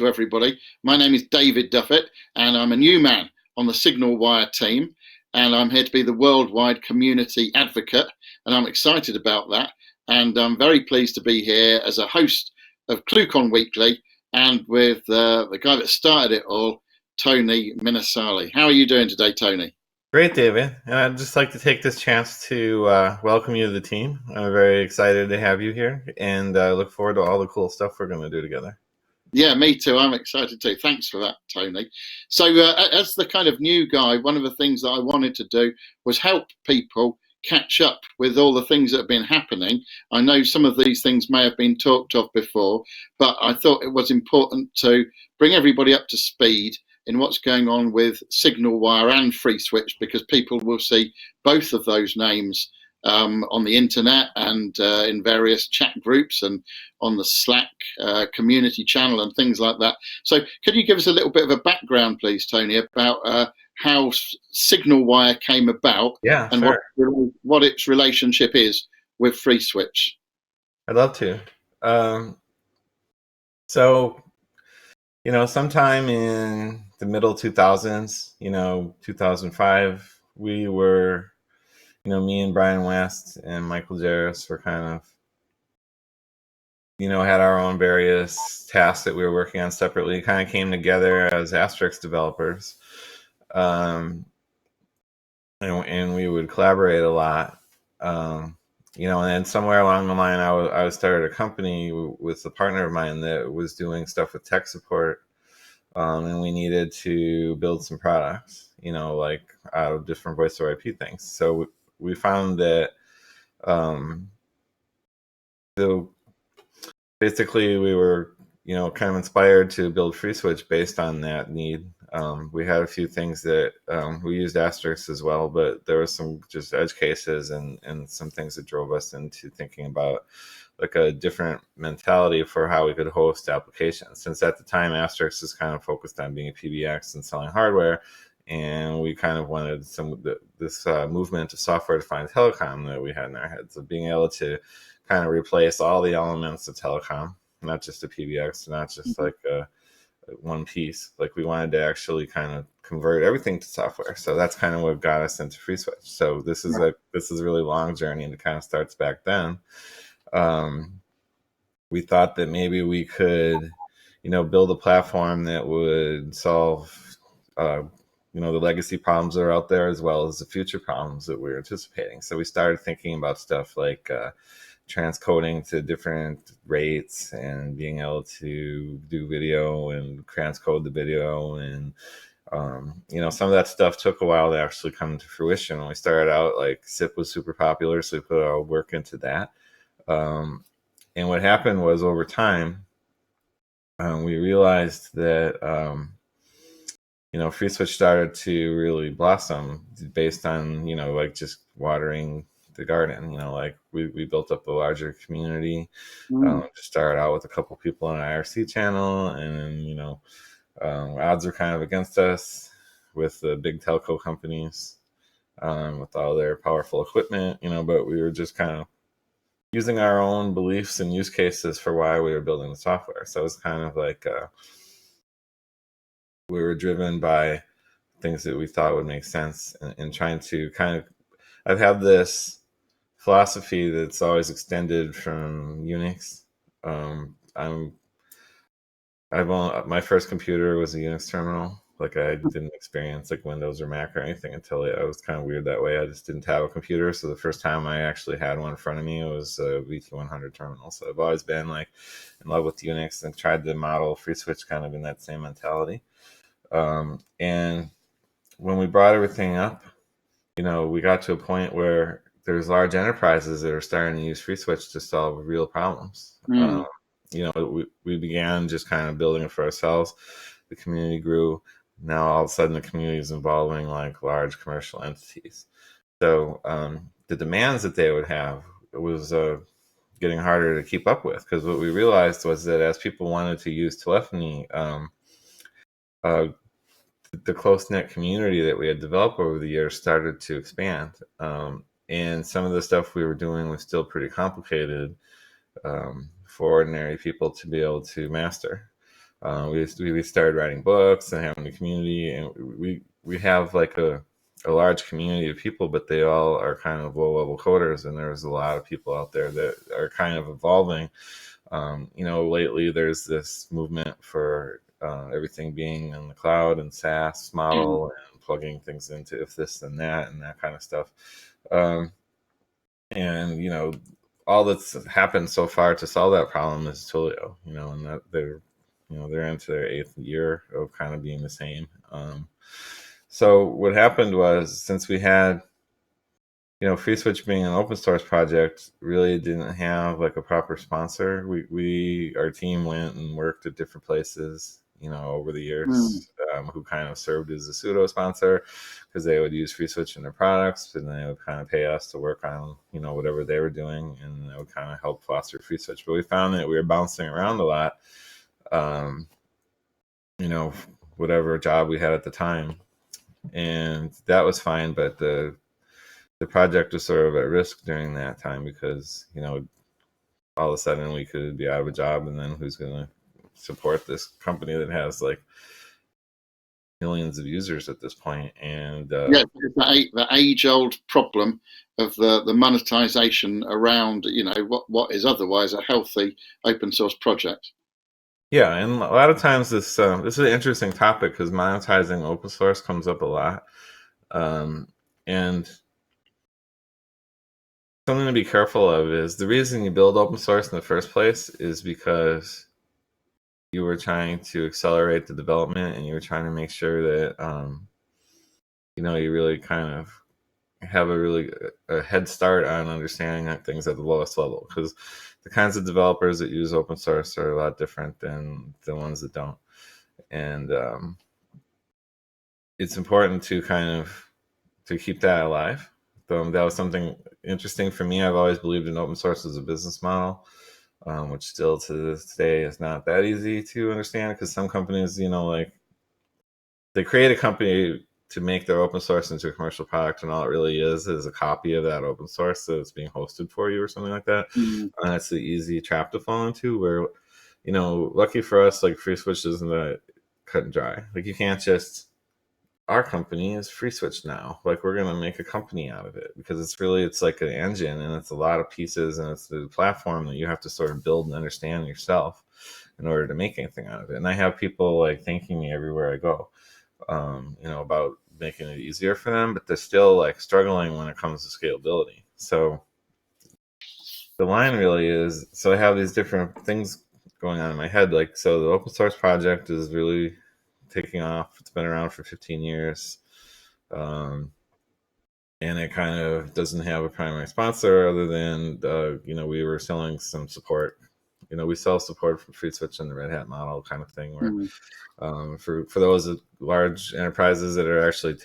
to everybody. My name is David Duffett, and I'm a new man on the SignalWire team, and I'm here to be the worldwide community advocate, and I'm excited about that. And I'm very pleased to be here as a host of ClueCon Weekly, and with the guy that started it all, Tony Minessale. How are you doing today, Tony? Great, David. And I'd just like to take this chance to welcome you to the team. I'm very excited to have you here, and look forward to all the cool stuff we're going to do together. Yeah, me too. I'm excited too. Thanks for that, Tony. So as the kind of new guy, one of the things that I wanted to do was help people catch up with all the things that have been happening. I know some of these things may have been talked of before, but I thought it was important to bring everybody up to speed in what's going on with SignalWire and FreeSWITCH, because people will see both of those names on the internet and in various chat groups and on the Slack community channel and things like that. So could you give us a little bit of a background, please, Tony, about how SignalWire came about and sure. what its relationship is with FreeSWITCH? I'd love to. So, sometime in the middle 2000s, 2005, we were, me and Brian West and Michael Jarris were kind of, had our own various tasks that we were working on separately, kind of came together as Asterisk developers. And we would collaborate a lot. And then somewhere along the line, I started a company with a partner of mine that was doing stuff with tech support. And we needed to build some products, like out of different voice over IP things. So we found that basically we were, kind of inspired to build FreeSWITCH based on that need. We had a few things that we used Asterisk as well, but there were some just edge cases and some things that drove us into thinking about like a different mentality for how we could host applications. Since at the time, Asterisk is kind of focused on being a PBX and selling hardware, and we kind of wanted this movement to software-defined telecom that we had in our heads of being able to kind of replace all the elements of telecom, not just a PBX, not just like one piece. Like we wanted to actually kind of convert everything to software. So that's kind of what got us into FreeSWITCH. So this is a really long journey, and it kind of starts back then. We thought that maybe we could, build a platform that would solve, the legacy problems that are out there as well as the future problems that we're anticipating. So we started thinking about stuff like transcoding to different rates and being able to do video and transcode the video. And, some of that stuff took a while to actually come to fruition. When we started out, like SIP was super popular, so we put our work into that. And what happened was over time, we realized that, FreeSWITCH started to really blossom based on, like just watering the garden. Like we built up a larger community. Just started out with a couple people on an IRC channel, and odds were kind of against us with the big telco companies, with all their powerful equipment, but we were just kind of using our own beliefs and use cases for why we were building the software. So it's kind of like we were driven by things that we thought would make sense, and trying to kind of, I've had this philosophy that's always extended from Unix. My first computer was a Unix terminal. Like I didn't experience like Windows or Mac or anything until I was kind of weird that way. I just didn't have a computer. So the first time I actually had one in front of me, it was a VT100 terminal. So I've always been like in love with Unix and tried to model FreeSWITCH kind of in that same mentality. And when we brought everything up, we got to a point where there's large enterprises that are starting to use FreeSWITCH to solve real problems. We began just kind of building it for ourselves. The community grew. Now all of a sudden the community is involving like large commercial entities. So the demands that they would have was getting harder to keep up with, because what we realized was that as people wanted to use telephony, the close-knit community that we had developed over the years started to expand. And some of the stuff we were doing was still pretty complicated for ordinary people to be able to master. We started writing books and having a community, and we have like a large community of people, but they all are kind of low level coders, and there's a lot of people out there that are kind of evolving. Lately there's this movement for everything being in the cloud and SaaS model and plugging things into if this then that and that kind of stuff. And all that's happened so far to solve that problem is Twilio, and that they're into their 8th year of kind of being the same. So what happened was, since we had, FreeSWITCH being an open source project, really didn't have like a proper sponsor. Our team went and worked at different places, over the years, who kind of served as a pseudo sponsor, because they would use FreeSWITCH in their products, and they would kind of pay us to work on, whatever they were doing, and that would kind of help foster FreeSWITCH. But we found that we were bouncing around a lot, whatever job we had at the time, and that was fine, but the project was sort of at risk during that time, because all of a sudden we could be out of a job, and then who's going to support this company that has like millions of users at this point? And the age-old problem of the monetization around what is otherwise a healthy open source project. Yeah, and a lot of times this is an interesting topic, because monetizing open source comes up a lot, and something to be careful of is, the reason you build open source in the first place is because you were trying to accelerate the development, and you were trying to make sure that you really kind of have a head start on understanding things at the lowest level, because the kinds of developers that use open source are a lot different than the ones that don't. And it's important to to keep that alive. That was something interesting for me. I've always believed in open source as a business model, which still to this day is not that easy to understand, because some companies, they create a company to make their open source into a commercial product, and all it really is a copy of that open source that it's being hosted for you or something like that. And that's the easy trap to fall into, where, lucky for us, like, FreeSWITCH isn't that cut and dry. Like, you can't just, our company is FreeSWITCH now, like, we're going to make a company out of it, because it's like an engine, and it's a lot of pieces, and it's the platform that you have to sort of build and understand yourself in order to make anything out of it. And I have people like thanking me everywhere I go, about making it easier for them, but they're still like struggling when it comes to scalability. So the line really is, so I have these different things going on in my head. Like, so the open source project is really taking off. It's been around for 15 years. And it kind of doesn't have a primary sponsor other than, we were selling some support. We sell support from FreeSWITCH and the Red Hat model kind of thing, where for those large enterprises that are actually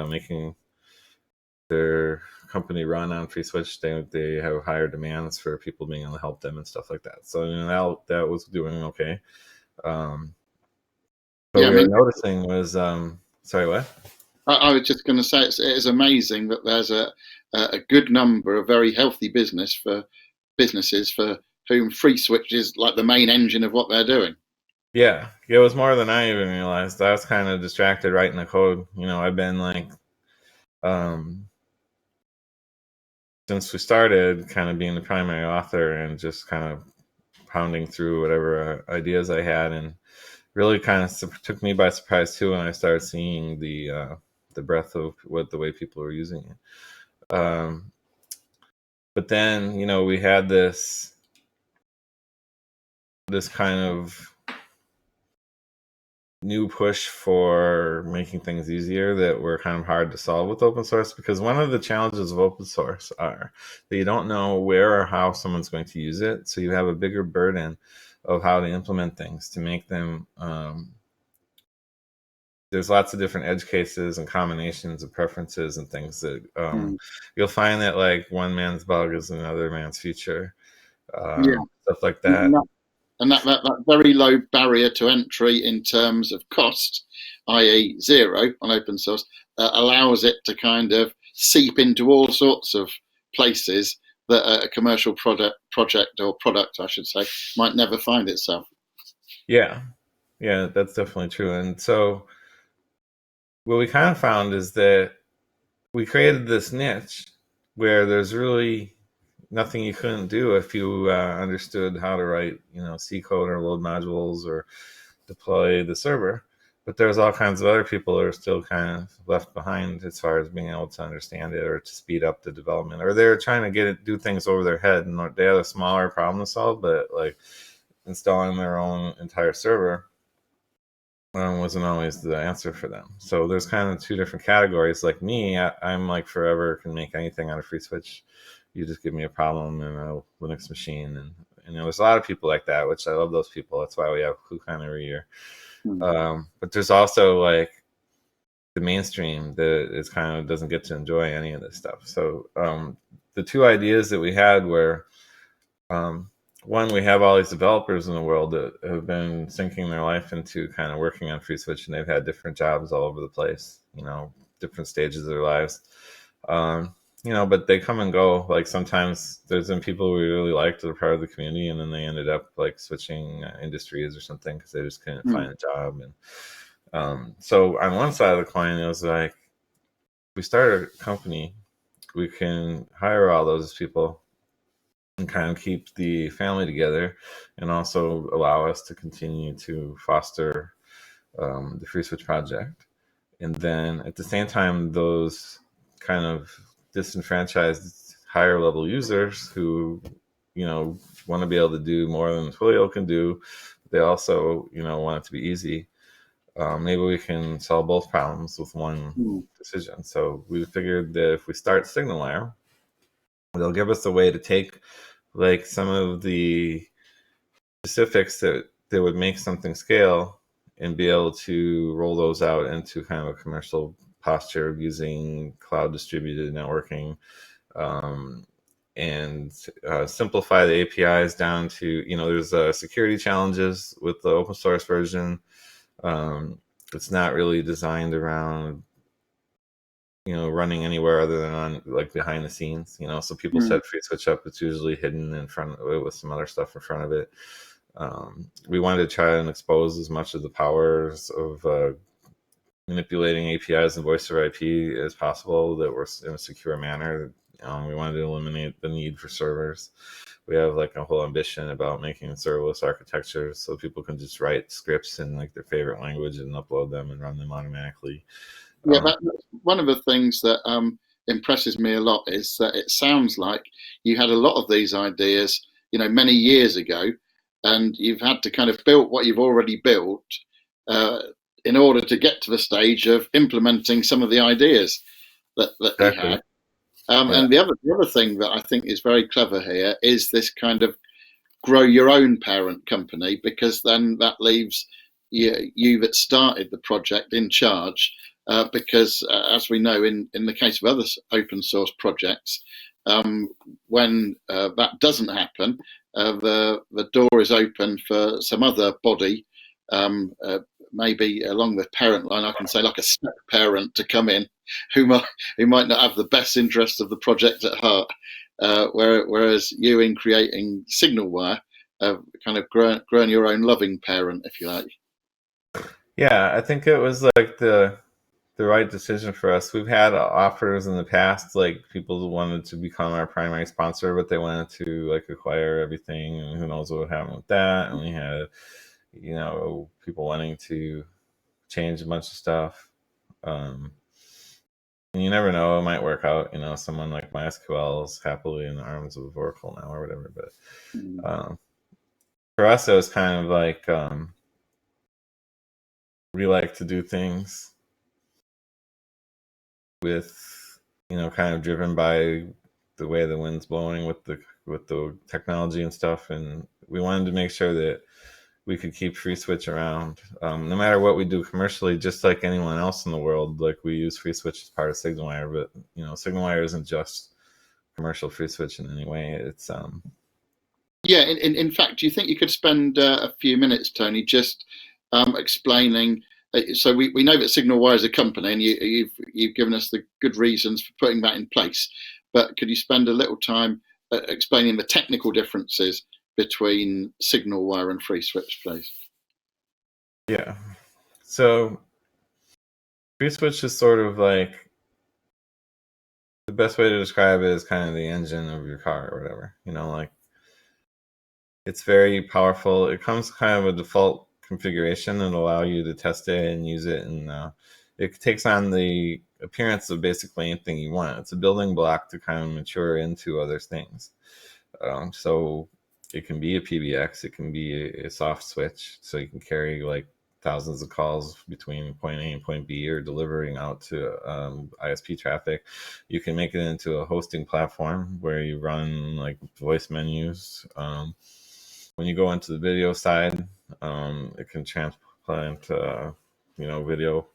making their company run on FreeSWITCH, they have higher demands for people being able to help them and stuff like that. So that was doing okay. But we were noticing was, sorry, what? I was just going to say, it is amazing that there's a good number of very healthy businesses for whom FreeSWITCH is like the main engine of what they're doing. Yeah, it was more than I even realized. I was kind of distracted writing the code. I've been like, since we started, kind of being the primary author and just kind of pounding through whatever ideas I had, and really kind of took me by surprise too when I started seeing the breadth of the way people were using it. But then, we had this kind of new push for making things easier that were kind of hard to solve with open source, because one of the challenges of open source are that you don't know where or how someone's going to use it. So you have a bigger burden of how to implement things to make them, there's lots of different edge cases and combinations of preferences and things that you'll find that like one man's bug is another man's feature, stuff like that. And that very low barrier to entry in terms of cost, i.e. zero on open source, allows it to kind of seep into all sorts of places that a commercial project, I should say, might never find itself. Yeah. Yeah, that's definitely true. And so what we kind of found is that we created this niche where there's really nothing you couldn't do if you understood how to write, C code or load modules or deploy the server. But there's all kinds of other people that are still kind of left behind as far as being able to understand it or to speed up the development, or they're trying to do things over their head, and they have a smaller problem to solve, but like installing their own entire server wasn't always the answer for them. So there's kind of two different categories. Like me, I'm like forever can make anything out of FreeSWITCH. You just give me a problem in a Linux machine, and there's a lot of people like that, which I love those people. That's why we have ClueCon every year. But there's also like the mainstream that is kind of doesn't get to enjoy any of this stuff. So the two ideas that we had were one, we have all these developers in the world that have been sinking their life into kind of working on FreeSWITCH, and they've had different jobs all over the place, different stages of their lives. But they come and go. Like sometimes there's been people we really liked that are part of the community, and then they ended up like switching industries or something because they just couldn't find a job. And so on one side of the coin, it was like, we start a company, we can hire all those people and kind of keep the family together, and also allow us to continue to foster the FreeSWITCH project. And then at the same time, those kind of disenfranchised higher level users who, want to be able to do more than Twilio can do, they also, want it to be easy. Maybe we can solve both problems with one decision. So we figured that if we start SignalWire, they'll give us a way to take like some of the specifics that would make something scale and be able to roll those out into kind of a commercial posture using cloud distributed networking, and simplify the APIs down to, there's security challenges with the open source version. It's not really designed around running anywhere other than on like behind the scenes, so people set FreeSWITCH up, it's usually hidden in front of it with some other stuff in front of it. We wanted to try and expose as much of the powers of manipulating APIs and voice over IP as possible that were in a secure manner. We wanted to eliminate the need for servers. We have like a whole ambition about making serverless architecture so people can just write scripts in like their favorite language and upload them and run them automatically. Yeah, that's one of the things that impresses me a lot is that it sounds like you had a lot of these ideas, many years ago, and you've had to kind of build what you've already built in order to get to the stage of implementing some of the ideas that you had. And the other thing that I think is very clever here is this kind of grow your own parent company, because then that leaves you that started the project in charge. Because as we know, in the case of other open source projects, when that doesn't happen, the door is open for some other body, maybe along the parent line, I can say like a step parent, to come in, who might not have the best interests of the project at heart. Whereas you, in creating SignalWire, kind of grown your own loving parent, if you like. Yeah, I think it was like the right decision for us. We've had offers in the past, like people wanted to become our primary sponsor, but they wanted to like acquire everything, and who knows what would happen with that. And we had, people wanting to change a bunch of stuff. And you never know, it might work out. Someone like MySQL is happily in the arms of Oracle now or whatever. But for us, it was kind of like we like to do things with, kind of driven by the way the wind's blowing with the technology and stuff. And we wanted to make sure that we could keep FreeSWITCH around, no matter what we do commercially, just like anyone else in the world. Like we use FreeSWITCH as part of SignalWire, but SignalWire isn't just commercial FreeSWITCH in any way. It's Yeah, in fact, do you think you could spend a few minutes, Tony, just explaining? So we know that SignalWire is a company, and you've given us the good reasons for putting that in place. But could you spend a little time explaining the technical differences between SignalWire and FreeSWITCH, please? Yeah. So FreeSWITCH is sort of like, the best way to describe it is kind of the engine of your car or whatever. Like, it's very powerful. It comes kind of a default configuration that allow you to test it and use it, and it takes on the appearance of basically anything you want. It's a building block to kind of mature into other things. So it can be a PBX, it can be a soft switch, so you can carry like thousands of calls between point A and point B, or delivering out to ISP traffic. You can make it into a hosting platform where you run like voice menus. When you go into the video side, it can transplant video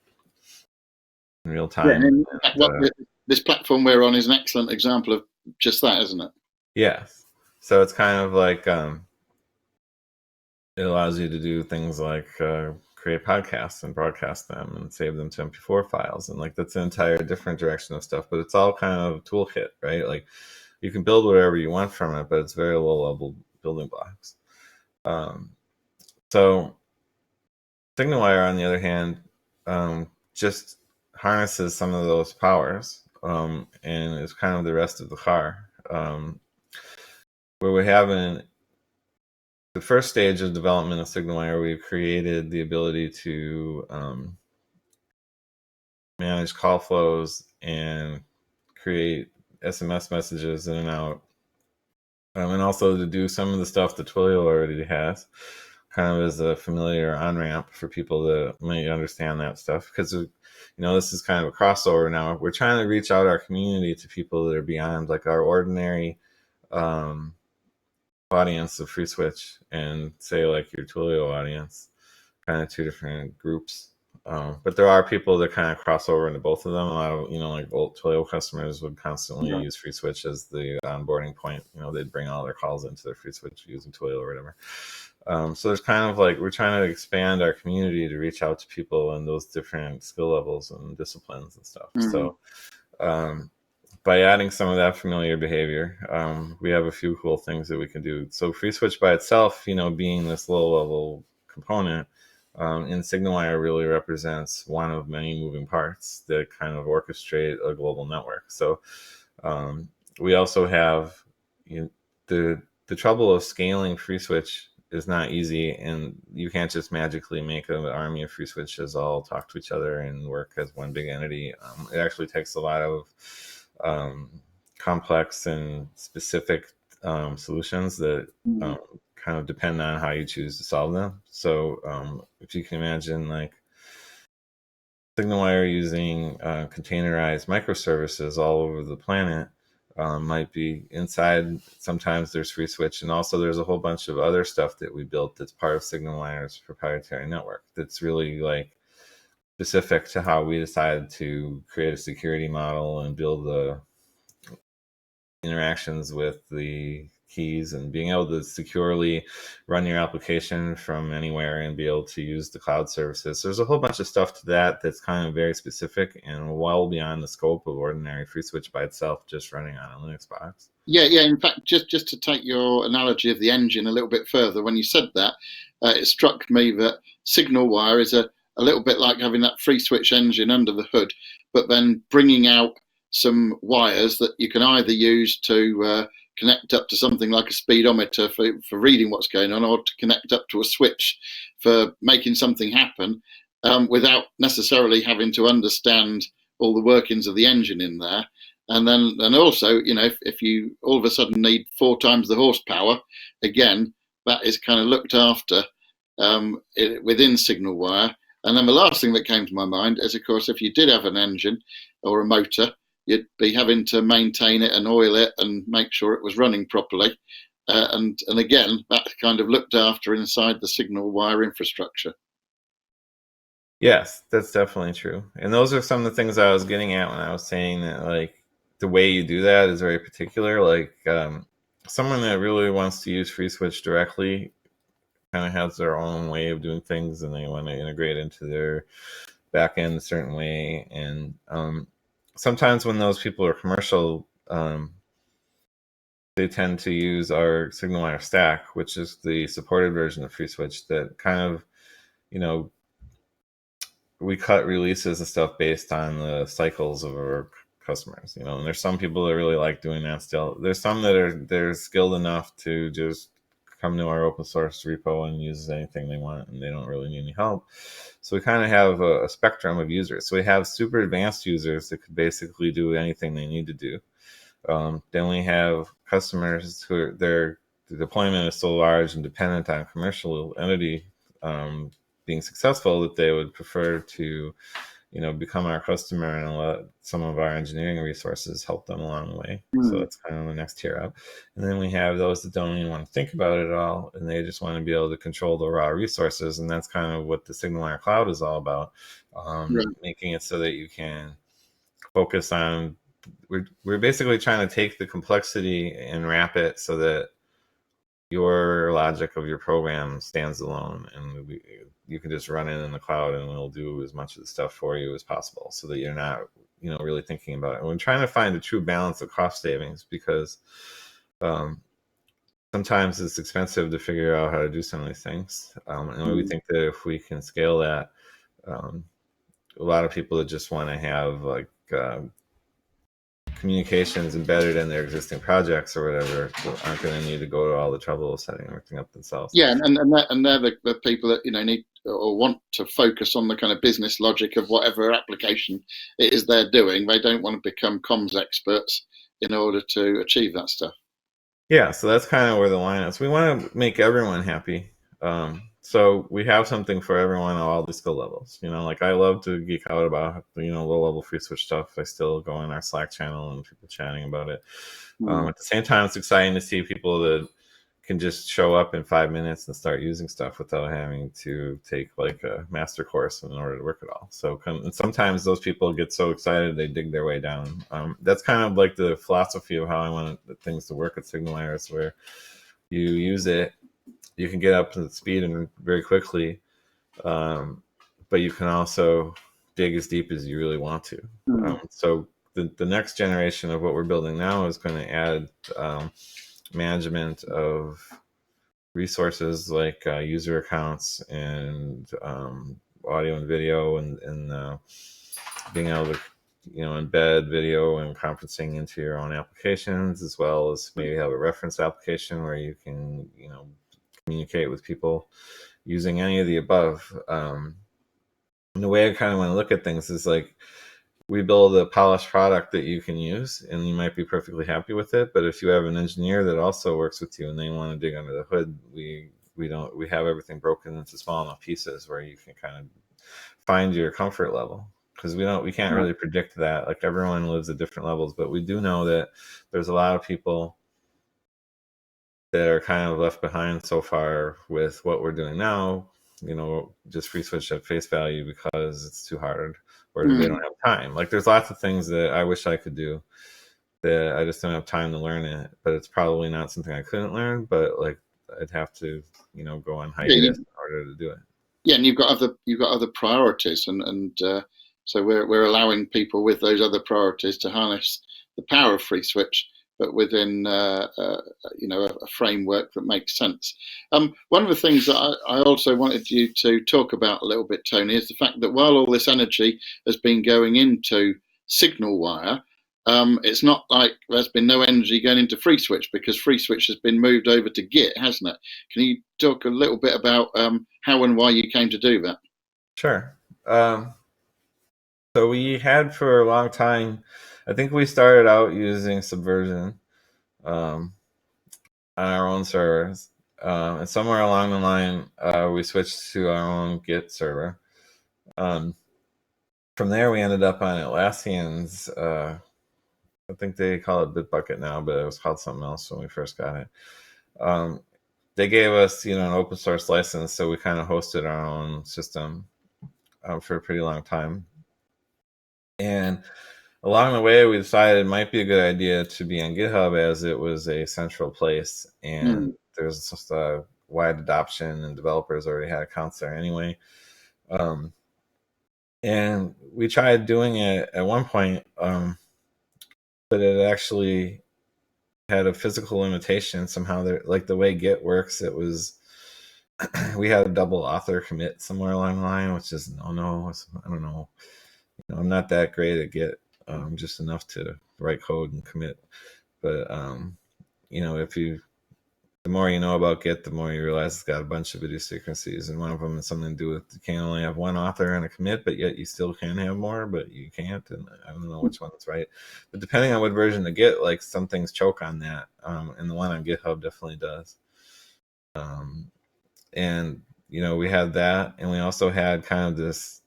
in real Yeah, time. and And, what this platform we're on is an excellent example of just that, isn't it? yes. So it's kind of like, it allows you to do things like create podcasts and broadcast them and save them to MP4 files. And like, that's an entire different direction of stuff, but it's all kind of toolkit, right? Like, you can build whatever you want from it, but it's very low level building blocks. So SignalWire, on the other hand, just harnesses some of those powers, and is kind of the rest of the car. Where we have the first stage of development of SignalWire, we've created the ability to manage call flows and create SMS messages in and out, and also to do some of the stuff that Twilio already has, kind of as a familiar on-ramp for people that may understand that stuff. Because this is kind of a crossover now. We're trying to reach out our community to people that are beyond like our ordinary audience of FreeSWITCH, and say like your Twilio audience, kind of two different groups. But there are people that kind of cross over into both of them. A lot of, like old Twilio customers would constantly use FreeSWITCH as the onboarding point. They'd bring all their calls into their FreeSWITCH using Twilio or whatever. So there's kind of like, we're trying to expand our community to reach out to people in those different skill levels and disciplines and stuff. Mm-hmm. So by adding some of that familiar behavior, we have a few cool things that we can do. So FreeSWITCH by itself, being this low level component, in SignalWire really represents one of many moving parts that kind of orchestrate a global network. So we also have the trouble of scaling FreeSWITCH is not easy, and you can't just magically make an army of FreeSWITCHs all talk to each other and work as one big entity. It actually takes a lot of complex and specific solutions that kind of depend on how you choose to solve them. So if you can imagine like SignalWire using containerized microservices all over the planet, might be inside. Sometimes there's FreeSWITCH, and also there's a whole bunch of other stuff that we built that's part of SignalWire's proprietary network that's really like specific to how we decided to create a security model and build the interactions with the keys, and being able to securely run your application from anywhere and be able to use the cloud services. So there's a whole bunch of stuff to that that's kind of very specific and well beyond the scope of ordinary FreeSWITCH by itself, just running on a Linux box. Yeah. In fact, just to take your analogy of the engine a little bit further, when you said that, it struck me that SignalWire is a little bit like having that FreeSWITCH engine under the hood, but then bringing out some wires that you can either use to connect up to something like a speedometer for reading what's going on, or to connect up to a switch for making something happen, without necessarily having to understand all the workings of the engine in there. And also, if you all of a sudden need 4 times the horsepower, again, that is kind of looked after within SignalWire. And then the last thing that came to my mind is, of course, if you did have an engine or a motor, you'd be having to maintain it and oil it and make sure it was running properly. And again, that's kind of looked after inside the SignalWire infrastructure. Yes, that's definitely true. And those are some of the things I was getting at when I was saying that, like, the way you do that is very particular. Like, someone that really wants to use FreeSWITCH directly kind of has their own way of doing things, and they want to integrate into their backend a certain way. And sometimes when those people are commercial, they tend to use our SignalWire stack, which is the supported version of FreeSWITCH that kind of, we cut releases and stuff based on the cycles of our customers, you know. And there's some people that really like doing that still. There's some that they're skilled enough to just come to our open source repo and use anything they want, and they don't really need any help. So we kind of have a spectrum of users. So we have super advanced users that could basically do anything they need to do. Then we have customers who their deployment is so large and dependent on commercial entity being successful that they would prefer to, you know, become our customer and let some of our engineering resources help them along the way. So that's kind of the next tier up. And then we have those that don't even want to think about it at all, and they just want to be able to control the raw resources. And that's kind of what the SignalWire Cloud is all about, making it so that you can focus on. We're basically trying to take the complexity and wrap it so that your logic of your program stands alone, and you can just run it in the cloud, and we'll do as much of the stuff for you as possible, so that you're not, you know, really thinking about it. And we're trying to find a true balance of cost savings, because sometimes it's expensive to figure out how to do some of these things, and we think that if we can scale that, a lot of people that just want to have like communications embedded in their existing projects or whatever aren't going to need to go to all the trouble of setting everything up themselves. Yeah, and they're the people that, you know, need or want to focus on the kind of business logic of whatever application it is they're doing. They don't want to become comms experts in order to achieve that stuff. Yeah, so that's kind of where the line is. We want to make everyone happy. So we have something for everyone at all the skill levels. You know, like I love to geek out about, you know, low-level FreeSWITCH stuff. I still go in our Slack channel and people chatting about it. At the same time, it's exciting to see people that can just show up in 5 minutes and start using stuff without having to take like a master course in order to work it all. So and sometimes those people get so excited they dig their way down. That's kind of like the philosophy of how I want things to work at SignalWire, is where you use it, you can get up to the speed and very quickly, but you can also dig as deep as you really want to. So the next generation of what we're building now is going to add management of resources like user accounts and audio and video, and being able to, you know, embed video and conferencing into your own applications, as well as maybe have a reference application where you can, you know, communicate with people using any of the above. And the way I kind of want to look at things is like, we build a polished product that you can use and you might be perfectly happy with it. But if you have an engineer that also works with you and they want to dig under the hood, we have everything broken into small enough pieces where you can kind of find your comfort level. Because we can't really predict that. Like, everyone lives at different levels, but we do know that there's a lot of people that are kind of left behind so far with what we're doing now, you know, just FreeSWITCH at face value because it's too hard, or they don't have time. Like, there's lots of things that I wish I could do that I just don't have time to learn it, but it's probably not something I couldn't learn, but like I'd have to, you know, go on hiatus in order to do it. Yeah, and you've got other priorities, and so we're allowing people with those other priorities to harness the power of FreeSWITCH, but within you know, a framework that makes sense. One of the things that I also wanted you to talk about a little bit, Tony, is the fact that while all this energy has been going into SignalWire, it's not like there's been no energy going into FreeSWITCH, because FreeSWITCH has been moved over to Git, hasn't it? Can you talk a little bit about how and why you came to do that? Sure. So we had for a long time, I think we started out using Subversion on our own servers. And somewhere along the line, we switched to our own Git server. From there, we ended up on Atlassian's, I think they call it Bitbucket now, but it was called something else when we first got it. They gave us, you know, an open source license, so we kind of hosted our own system for a pretty long time. And along the way, we decided it might be a good idea to be on GitHub, as it was a central place, and there's just a wide adoption, and developers already had accounts there anyway. And we tried doing it at one point, but it actually had a physical limitation somehow. Like, the way Git works, it was we had a double author commit somewhere along the line, which is no. I don't know. I'm not that great at Git, just enough to write code and commit. But if the more you know about Git, the more you realize it's got a bunch of idiosyncrasies, and one of them is something to do with you can't only have one author and a commit, but yet you still can have more, but you can't. And I don't know which one is right. But depending on what version of Git, like some things choke on that, and the one on GitHub definitely does. And we had that, and we also had kind of this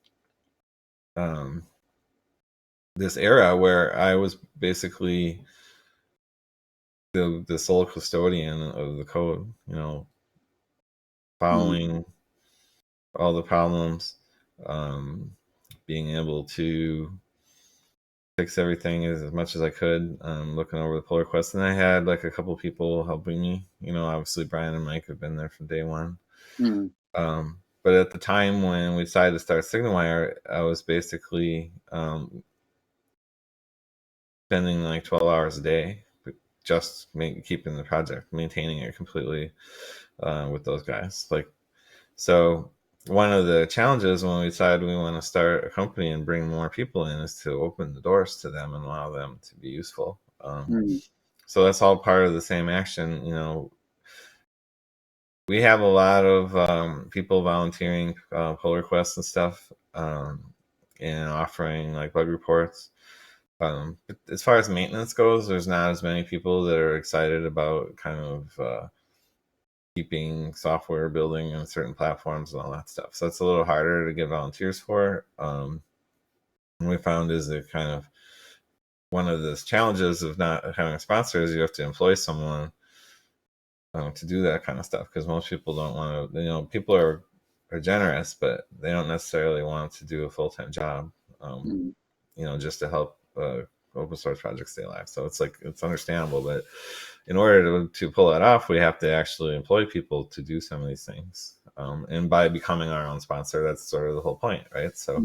era where I was basically the sole custodian of the code, following all the problems, being able to fix everything as much as I could, looking over the pull requests. And I had like a couple of people helping me. Obviously Brian and Mike have been there from day one. But at the time when we decided to start SignalWire, I was basically spending like 12 hours a day just keeping the project, maintaining it completely with those guys. So one of the challenges when we decided we want to start a company and bring more people in is to open the doors to them and allow them to be useful. So that's all part of the same action. We have a lot of people volunteering pull requests and stuff, and offering like bug reports. But as far as maintenance goes, there's not as many people that are excited about kind of keeping software building on certain platforms and all that stuff. So it's a little harder to get volunteers for. And we found is that kind of one of the challenges of not having a sponsor is you have to employ someone to do that kind of stuff, because most people don't want to. People are generous, but they don't necessarily want to do a full-time job. Just to help open source projects stay alive. So it's understandable, but in order to pull that off, we have to actually employ people to do some of these things. And by becoming our own sponsor, that's sort of the whole point, right? So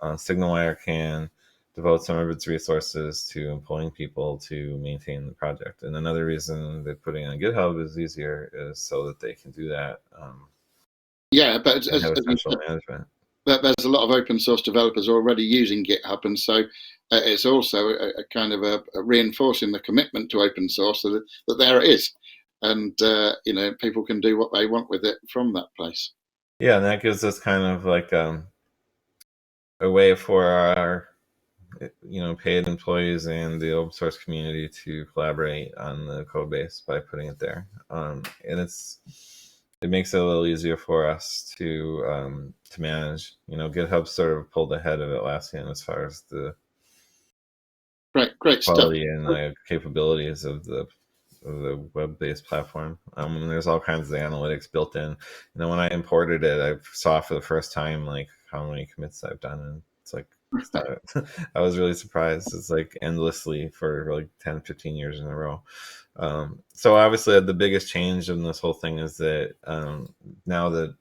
SignalWire can devote some of its resources to employing people to maintain the project. And another reason that putting on GitHub is easier is so that they can do that. But as essential management. There's a lot of open source developers already using GitHub, and so it's also a kind of a reinforcing the commitment to open source, so that there it is, and people can do what they want with it from that place. Yeah, and that gives us kind of like a way for our paid employees and the open source community to collaborate on the code base by putting it there, and it makes it a little easier for us to manage. GitHub sort of pulled ahead of Atlassian as far as the great quality stuff and capabilities of the web-based platform. And there's all kinds of analytics built in. When I imported it, I saw for the first time like how many commits I've done, and it's like I was really surprised. It's like endlessly for like 10, 15 years in a row. So obviously the biggest change in this whole thing is that now that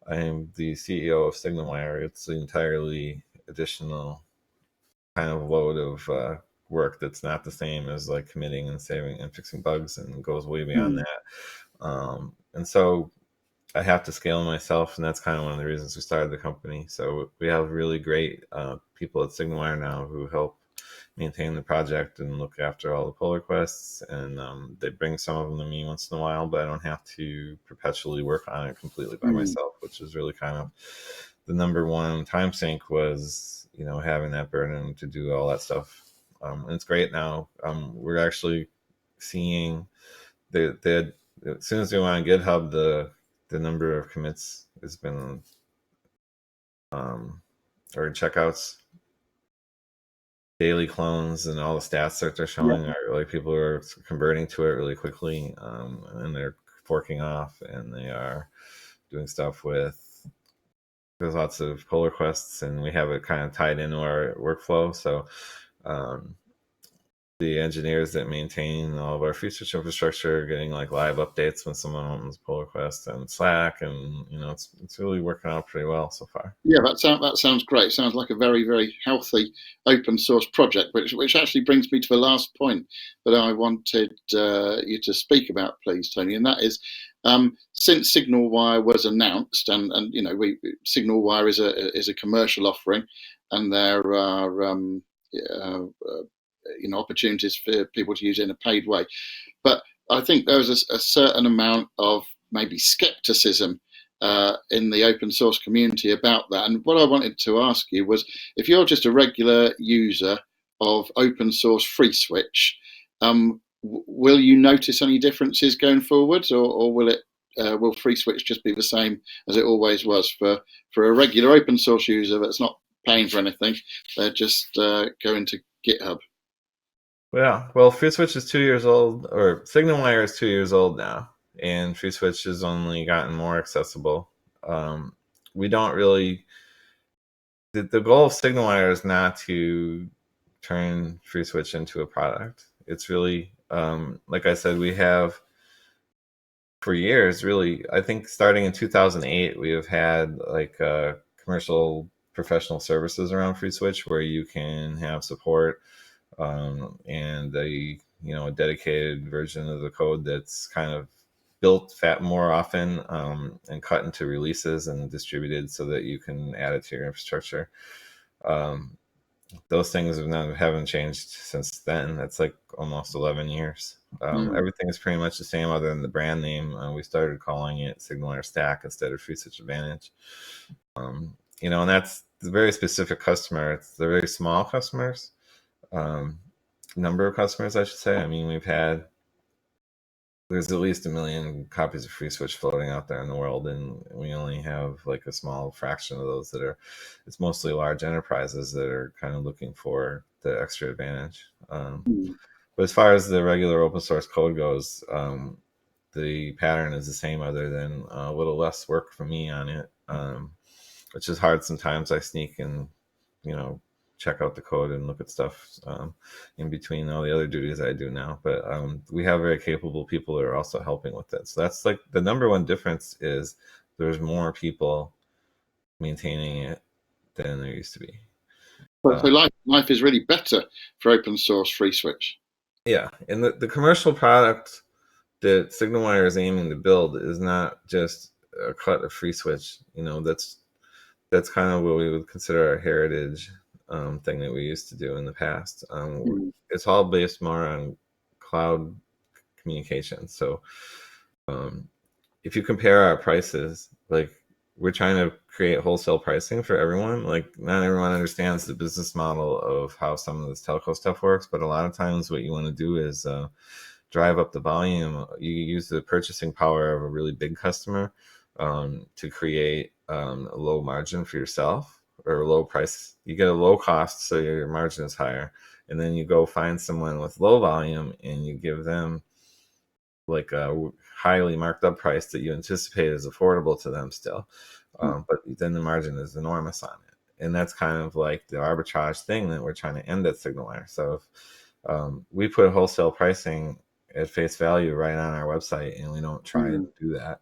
I'm the CEO of SignalWire, it's an entirely additional kind of load of work that's not the same as like committing and saving and fixing bugs, and goes way beyond that. And so I have to scale myself, and that's kind of one of the reasons we started the company. So we have really great people at SignalWire now who help maintain the project and look after all the pull requests, and they bring some of them to me once in a while, but I don't have to perpetually work on it completely by myself, which is really kind of the number one time sink, was having that burden to do all that stuff. And it's great now. We're actually seeing that as soon as we went on GitHub, the number of commits has been or checkouts, daily clones, and all the stats that they're showing are like people are converting to it really quickly, and they're forking off, and they are doing stuff with. There's lots of pull requests, and we have it kind of tied into our workflow. So the engineers that maintain all of our FreeSWITCH infrastructure are getting like live updates when someone opens pull request on Slack, and it's really working out pretty well so far. Yeah, that sounds great. Sounds like a very, very healthy open source project, which actually brings me to the last point that I wanted you to speak about, please, Tony, and that is Since SignalWire was announced, and SignalWire is a commercial offering, and there are opportunities for people to use it in a paid way. But I think there was a certain amount of maybe skepticism in the open source community about that. And what I wanted to ask you was, if you're just a regular user of open source FreeSWITCH, will you notice any differences going forwards, or will FreeSWITCH just be the same as it always was for a regular open source user that's not paying for anything? They're just going to GitHub. Yeah, well, FreeSWITCH is 2 years old, or SignalWire is 2 years old now, and FreeSWITCH has only gotten more accessible. We don't really. The goal of SignalWire is not to turn FreeSWITCH into a product. It's really, like I said, we have for years, really. I think starting in 2008, we have had like commercial professional services around FreeSWITCH where you can have support. And a dedicated version of the code that's kind of built more often and cut into releases and distributed so that you can add it to your infrastructure. Those things haven't changed since then. That's like almost 11 years. Everything is pretty much the same other than the brand name. We started calling it SignalWire Stack instead of FreeSWITCH Advantage. And that's the very specific customer. It's the very small customers. Number of customers, I should say. I mean, there's at least 1 million copies of FreeSWITCH floating out there in the world, and we only have like a small fraction of those it's mostly large enterprises that are kind of looking for the extra advantage. But as far as the regular open source code goes, the pattern is the same, other than a little less work for me on it, which is hard sometimes. I sneak and, check out the code and look at stuff in between all the other duties I do now. But we have very capable people that are also helping with it. So that's like the number one difference is there's more people maintaining it than there used to be. So life is really better for open source FreeSWITCH. Yeah, and the commercial product that SignalWire is aiming to build is not just a cut of FreeSWITCH. That's kind of what we would consider our heritage thing that we used to do in the past. It's all based more on cloud communication. So if you compare our prices, like we're trying to create wholesale pricing for everyone. Like not everyone understands the business model of how some of this telco stuff works, but a lot of times what you want to do is drive up the volume. You use the purchasing power of a really big customer to create a low margin for yourself, or a low price. You get a low cost, so your margin is higher. And then you go find someone with low volume and you give them like a highly marked up price that you anticipate is affordable to them still. But then the margin is enormous on it. And that's kind of like the arbitrage thing that we're trying to end at SignalWire. So if we put wholesale pricing at face value right on our website, and we don't try to do that.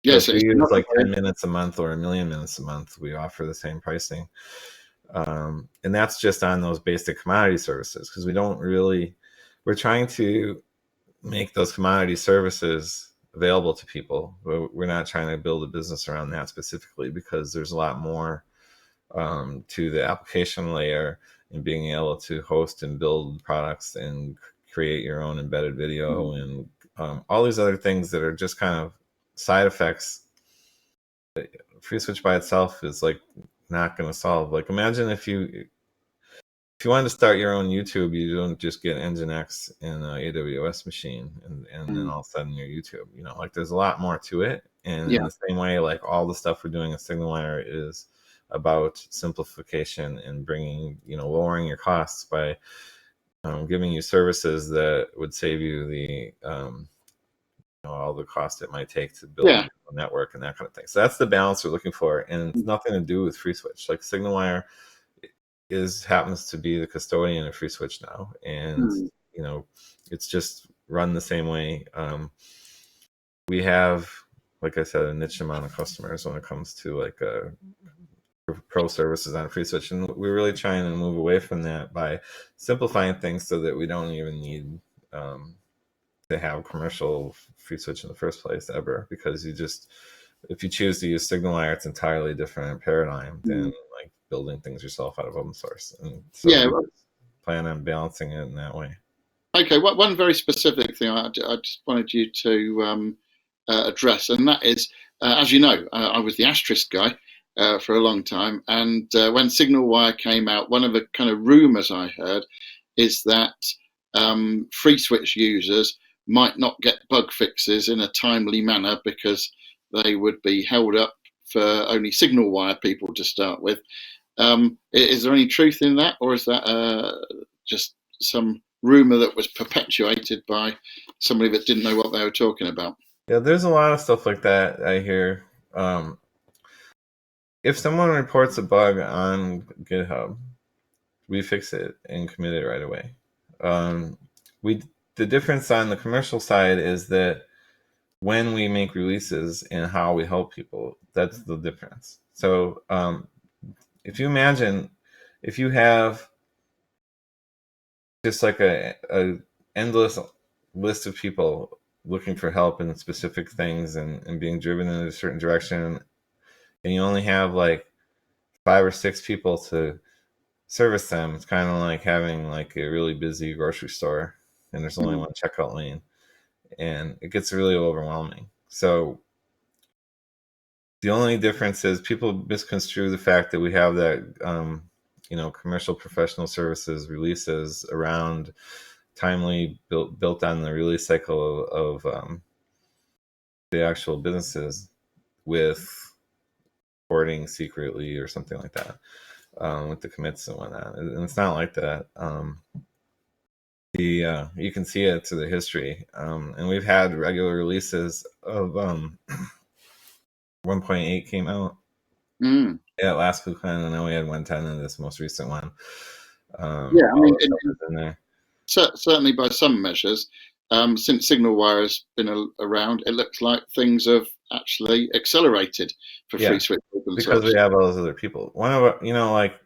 Yes, so if we use like 10 minutes a month or 1 million minutes a month, we offer the same pricing. And that's just on those basic commodity services, because we're trying to make those commodity services available to people. We're not trying to build a business around that specifically, because there's a lot more to the application layer and being able to host and build products and create your own embedded video and all these other things that are just kind of side effects. FreeSWITCH by itself is like not going to solve. Like imagine if you wanted to start your own YouTube, you don't just get Nginx in an AWS machine and then all of a sudden your YouTube. Like there's a lot more to it. And in the same way, like all the stuff we're doing at SignalWire is about simplification and bringing, lowering your costs by giving you services that would save you the all the cost it might take to build a network and that kind of thing. So that's the balance we're looking for, and it's nothing to do with FreeSWITCH. Like SignalWire happens to be the custodian of FreeSWITCH now, and it's just run the same way. We have, like I said, a niche amount of customers when it comes to like pro services on FreeSWITCH, and we're really trying to move away from that by simplifying things so that we don't even need to have commercial FreeSWITCH in the first place ever, because if you choose to use SignalWire, it's entirely different paradigm than like building things yourself out of open source. And so we plan on balancing it in that way. Okay, one very specific thing I just wanted you to address, and that is, as you know, I was the asterisk guy for a long time, and when SignalWire came out, one of the kind of rumors I heard is that FreeSWITCH users might not get bug fixes in a timely manner because they would be held up for only SignalWire people to start with. Is there any truth in that, or is that just some rumor that was perpetuated by somebody that didn't know what they were talking about? Yeah, there's a lot of stuff like that I hear. If someone reports a bug on GitHub, we fix it and commit it right away. The difference on the commercial side is that when we make releases and how we help people, that's the difference. So if you imagine, if you have just like a endless list of people looking for help in specific things and being driven in a certain direction, and you only have like 5 or 6 people to service them, it's kind of like having like a really busy grocery store and there's only one checkout lane, and it gets really overwhelming. So the only difference is people misconstrue the fact that we have that commercial professional services releases around timely built on the release cycle of the actual businesses with reporting secretly or something like that, with the commits and whatnot. And it's not like that. You can see it through the history, and we've had regular releases of 1.8 came out. Yeah, last ClueCon, and then we had 110 in this most recent one. I mean, in there. Certainly by some measures, since SignalWire has been around, it looks like things have actually accelerated for FreeSWITCH open source. Because we have all those other people. One of like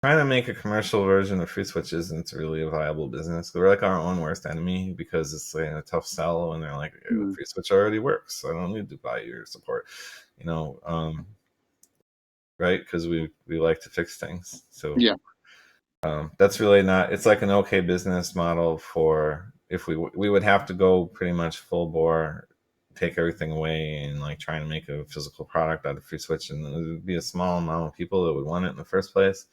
trying to make a commercial version of FreeSWITCH isn't really a viable business. We're like our own worst enemy because it's like a tough sell when they're like, FreeSWITCH already works, so I don't need to buy your support. Right? Because we like to fix things. So that's really not. It's like an okay business model for if we would have to go pretty much full bore, take everything away, and like trying to make a physical product out of FreeSWITCH, and it would be a small amount of people that would want it in the first place.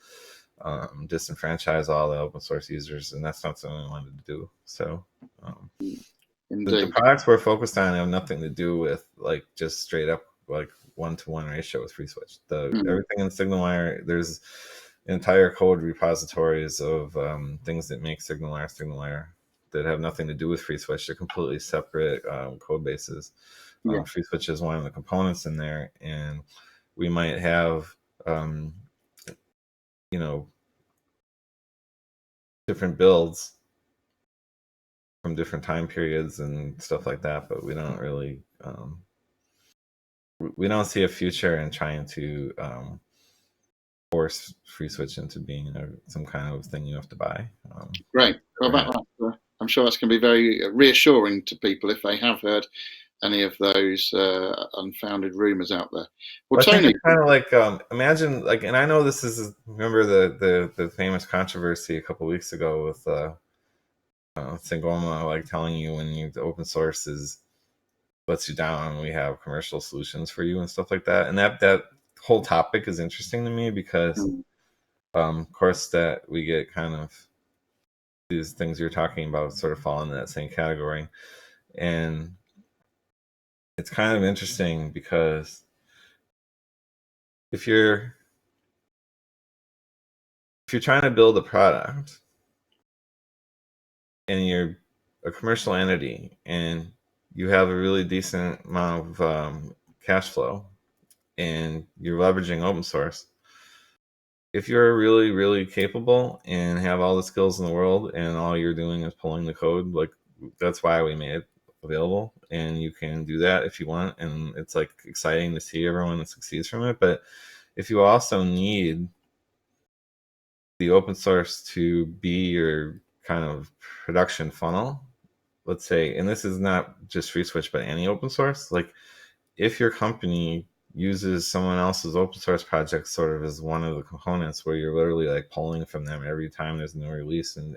Disenfranchise all the open source users, and that's not something we wanted to do. So the products we're focused on have nothing to do with like just straight up like 1-to-1 ratio with FreeSWITCH. Everything in SignalWire, there's entire code repositories of things that make SignalWire that have nothing to do with FreeSWITCH. They're completely separate code bases. FreeSWITCH is one of the components in there, and we might have different builds from different time periods and stuff like that, but we don't really we don't see a future in trying to force FreeSWITCH into being some kind of thing you have to buy. Great. Well, I'm sure that's going to be very reassuring to people if they have heard any of those unfounded rumors out there. Well, Tony, it's kind of like imagine like, and I know this is, remember the famous controversy a couple of weeks ago with Sangoma, like telling you when the open source lets you down, we have commercial solutions for you and stuff like that. And that whole topic is interesting to me because, of course, that we get kind of these things you're talking about sort of fall into that same category. And it's kind of interesting because if you're trying to build a product and you're a commercial entity and you have a really decent amount of cash flow and you're leveraging open source, if you're really, really capable and have all the skills in the world and all you're doing is pulling the code, like that's why we made it available, and you can do that if you want, and it's like exciting to see everyone that succeeds from it. But if you also need the open source to be your kind of production funnel, let's say, and this is not just FreeSWITCH, but any open source, like if your company uses someone else's open source project sort of as one of the components where you're literally like pulling from them every time there's a new release and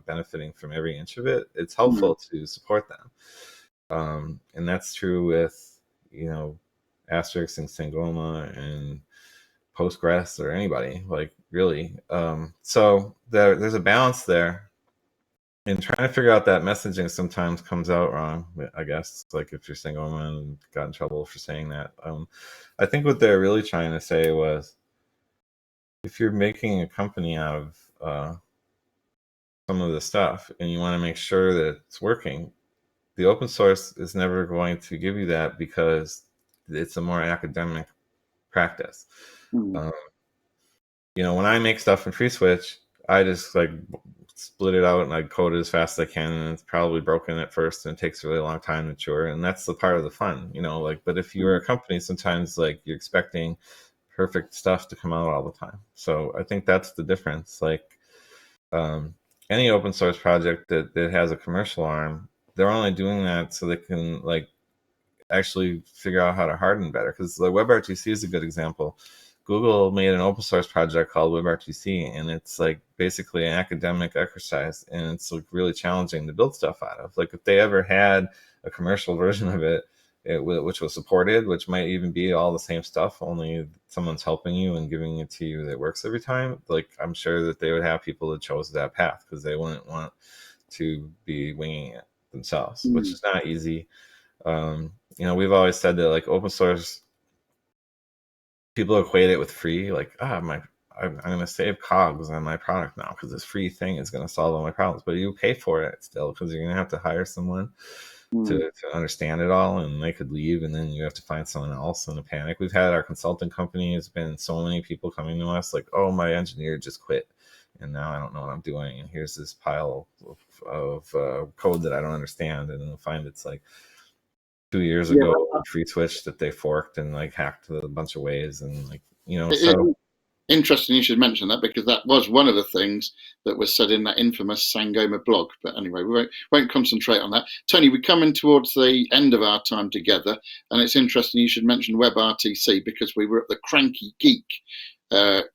benefiting from every inch of it, it's helpful to support them. And that's true with, you know, Asterisk and Sangoma and Postgres or anybody, like really. So there's a balance there. And trying to figure out that messaging sometimes comes out wrong, I guess. Like if you're Sangoma and got in trouble for saying that. I think what they're really trying to say was, if you're making a company out of some of the stuff and you want to make sure that it's working, the open source is never going to give you that because it's a more academic practice. Mm. You know, when I make stuff in FreeSWITCH, I just like split it out and I code it as fast as I can, and it's probably broken at first and it takes a really long time to mature, and that's the part of the fun, you know. Like, but if you're a company, sometimes like you're expecting perfect stuff to come out all the time. So I think that's the difference. Like any open source project that has a commercial arm, they're only doing that so they can like actually figure out how to harden better. Because the WebRTC is a good example. Google made an open source project called WebRTC, and it's like basically an academic exercise, and it's like really challenging to build stuff out of. Like if they ever had a commercial version of it, which was supported, which might even be all the same stuff, only someone's helping you and giving it to you that works every time, like I'm sure that they would have people that chose that path because they wouldn't want to be winging it themselves, which is not easy. You know, we've always said that like open source, people equate it with free, like I'm going to save cogs on my product now because this free thing is going to solve all my problems. But you pay for it still because you're going to have to hire someone to understand it all, and they could leave, and then you have to find someone else in a panic. We've had our consulting company, has been so many people coming to us like, oh, my engineer just quit and now I don't know what I'm doing, and here's this pile of code that I don't understand, and then they'll find it's like 2 years ago FreeSWITCH that they forked and like hacked a bunch of ways, and like, you know. So interesting you should mention that, because that was one of the things that was said in that infamous Sangoma blog. But anyway, we won't concentrate on that. Tony, we're coming towards the end of our time together, and it's interesting you should mention WebRTC, because we were at the Cranky Geek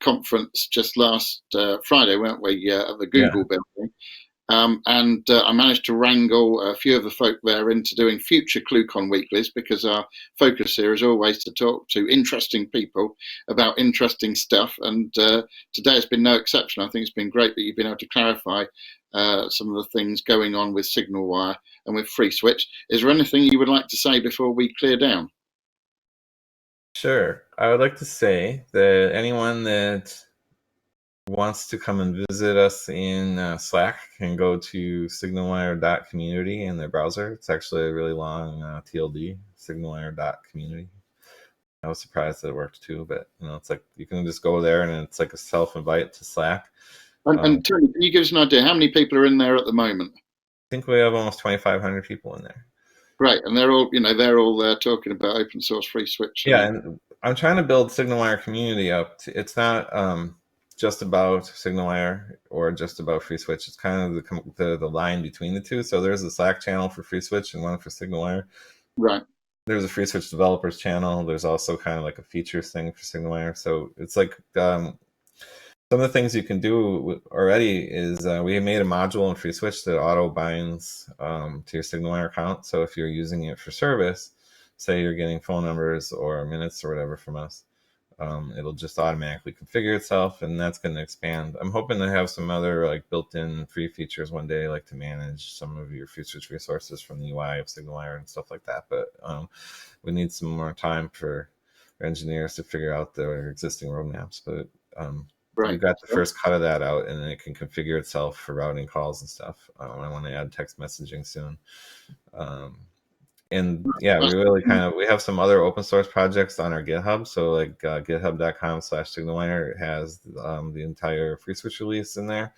conference just last Friday, weren't we, at the Google building. And I managed to wrangle a few of the folk there into doing future ClueCon Weeklies, because our focus here is always to talk to interesting people about interesting stuff. And today has been no exception. I think it's been great that you've been able to clarify some of the things going on with SignalWire and with FreeSWITCH. Is there anything you would like to say before we clear down? Sure. I would like to say that anyone that wants to come and visit us in Slack can go to signalwire.community in their browser. It's actually a really long TLD, signalwire.community. I was surprised that it worked too, but you know, it's like you can just go there and it's like a self-invite to Slack. And Tony, can you give us an idea how many people are in there at the moment? I think we have almost 2,500 people in there. Right, and they're all, they're all there talking about open source FreeSWITCH. Yeah, and I'm trying to build SignalWire community up. It's not just about SignalWire or just about FreeSWITCH. It's kind of the line between the two. So there's a Slack channel for FreeSWITCH and one for SignalWire. Right. There's a FreeSWITCH developers channel. There's also kind of like a features thing for SignalWire. So it's like some of the things you can do already is we made a module in FreeSWITCH that auto binds to your SignalWire account. So if you're using it for service, say you're getting phone numbers or minutes or whatever from us, it'll just automatically configure itself, and that's going to expand. I'm hoping to have some other like built-in free features one day, like to manage some of your FreeSWITCH resources from the UI of SignalWire and stuff like that. But we need some more time for engineers to figure out their existing roadmaps. But we got the first cut of that out, and it can configure itself for routing calls and stuff. I want to add text messaging soon. And yeah, we have some other open source projects on our GitHub. So like github.com/SignalWire has the entire FreeSWITCH release in there,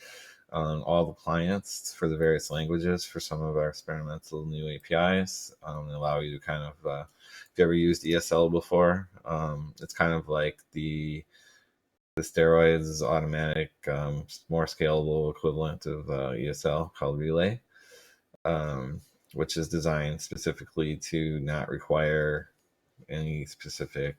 all the clients for the various languages for some of our experimental new APIs. They allow you to kind of, if you ever used ESL before, it's kind of like the steroids automatic, more scalable equivalent of ESL called Relay. which is designed specifically to not require any specific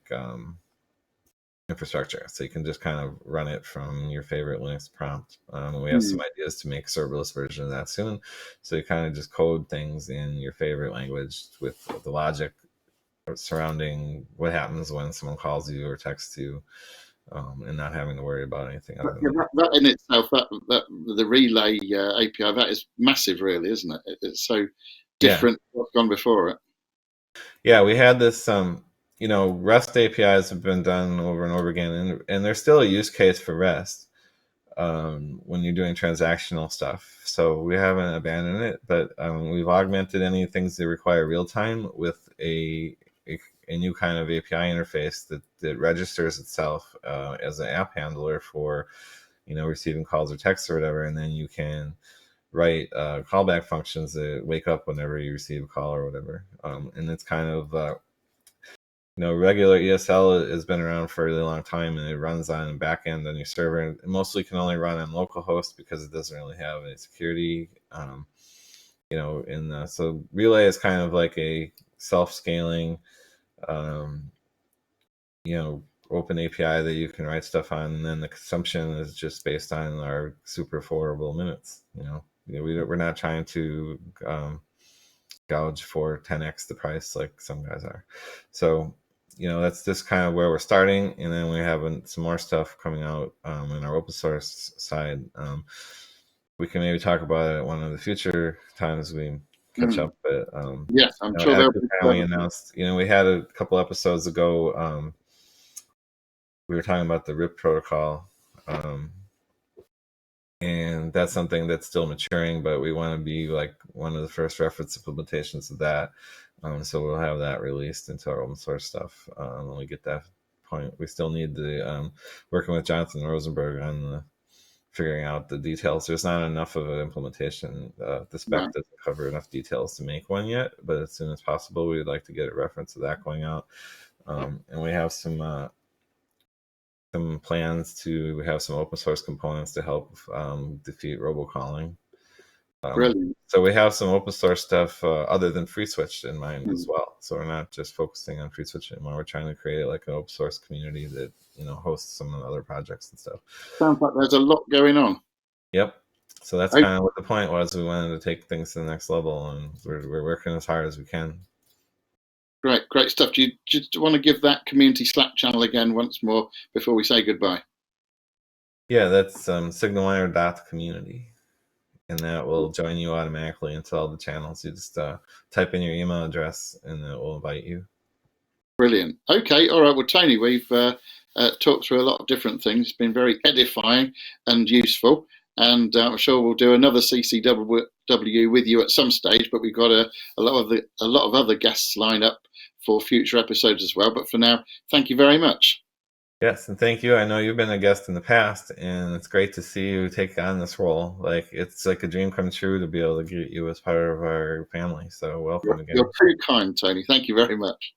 infrastructure. So you can just kind of run it from your favorite Linux prompt. We have some ideas to make serverless version of that soon. So you kind of just code things in your favorite language with the logic surrounding what happens when someone calls you or texts you, and not having to worry about anything other than That in itself, that the relay API, that is massive, really, isn't it? It's so different to what's gone before it. Yeah, we had this, REST APIs have been done over and over again, and there's still a use case for REST when you're doing transactional stuff. So we haven't abandoned it, but we've augmented any things that require real time with a new kind of API interface that registers itself as an app handler for, receiving calls or texts or whatever, and then you can write callback functions that wake up whenever you receive a call or whatever. And it's kind of, regular ESL has been around for a really long time, and it runs on backend on your server. And it mostly can only run on localhost because it doesn't really have any security. So Relay is kind of like a self-scaling, open API that you can write stuff on, and then the consumption is just based on our super affordable minutes. We're not trying to gouge for 10x the price like some guys are. So, that's just kind of where we're starting, and then we have some more stuff coming out in our open source side. We can maybe talk about it at one of the future times we catch up. But yes, I'm sure they'll be. We announced, we had a couple episodes ago. We were talking about the RIP protocol, and that's something that's still maturing, but we want to be like one of the first reference implementations of that. So we'll have that released into our open source stuff when we get that point. We still need the working with Jonathan Rosenberg on figuring out the details. There's not enough of an implementation. The spec doesn't cover enough details to make one yet, but as soon as possible, we'd like to get a reference of that going out. And we have some plans to have some open source components to help defeat robocalling. Brilliant. So we have some open source stuff other than FreeSWITCH in mind as well. So we're not just focusing on FreeSWITCH anymore. We're trying to create like an open source community that hosts some of the other projects and stuff. Sounds like there's a lot going on. Yep. So that's kind of what the point was. We wanted to take things to the next level, and we're working as hard as we can. Great stuff. Do you just want to give that community Slack channel again once more before we say goodbye? Yeah, that's SignalWire.community, and that will join you automatically into all the channels. You just type in your email address, and it will invite you. Brilliant. Okay, all right. Well, Tony, we've talked through a lot of different things. It's been very edifying and useful, and I'm sure we'll do another CCW with you at some stage. But we've got a lot of other guests lined up for future episodes as well. But for now, thank you very much. Yes, and thank you. I know you've been a guest in the past, and it's great to see you take on this role. Like, it's like a dream come true to be able to get you as part of our family. So welcome again. You're too kind, Tony. Thank you very much.